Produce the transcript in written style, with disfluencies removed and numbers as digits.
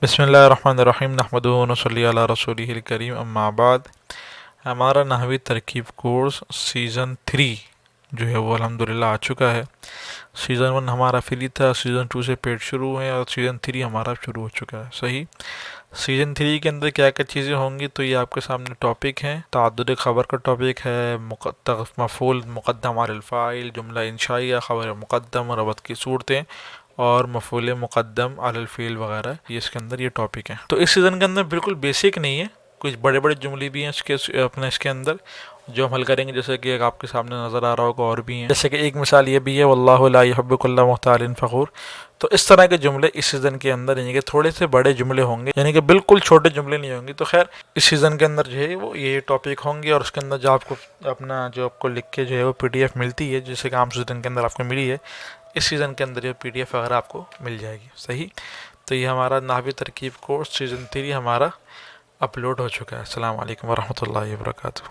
بسم اللہ الرحمن الرحیم نحمدہ و نصلی علی رسولہ الکریم اما بعد۔ ہمارا نحوی ترکیب کورس سیزن 3 جو ہے وہ الحمدللہ آ چکا ہے۔ سیزن 1 ہمارا فری تھا، سیزن 2 سے پیڈ شروع ہوئے اور سیزن 3 ہمارا شروع ہو چکا ہے۔ صحیح، سیزن 3 کے اندر کیا کیا چیزیں ہوں گی تو یہ آپ کے سامنے ٹاپک ہیں۔ تعدد خبر کا ٹاپک ہے، مفعول مقدم علی الفاعل، جملہ انشائیہ، خبر مقدم، ربط کی صورتیں اور مفعول مقدم علی الفعل وغیرہ، یہ اس کے اندر یہ ٹاپک ہیں۔ تو اس سیزن کے اندر بالکل بیسک نہیں ہے، کچھ بڑے بڑے جملے بھی ہیں اس کے اندر جو ہم حل کریں گے، جیسے کہ آپ کے سامنے نظر آ رہا ہوگا، اور بھی ہیں، جیسے کہ ایک مثال یہ بھی ہے واللہ لا یحب کل مختال فخور۔ تو اس طرح کے جملے اس سیزن کے اندر یعنی کہ تھوڑے سے بڑے جملے ہوں گے، یعنی کہ بالکل چھوٹے جملے نہیں ہوں گے۔ تو خیر اس سیزن کے اندر جو ہے وہ یہ ٹاپک ہوں گے، اور اس کے اندر جو آپ کو جو آپ کو لکھ کے جو ہے وہ PDF ملتی ہے، جیسے کہ عام سیزن کے اندر آپ کو ملی ہے، اس سیزن کے اندر یہ PDF وغیرہ آپ کو مل جائے گی۔ صحیح، تو یہ ہمارا نحوی ترکیب کورس سیزن 3 ہمارا اپلوڈ ہو چکا ہے۔ السلام علیکم ورحمۃ اللہ وبرکاتہ۔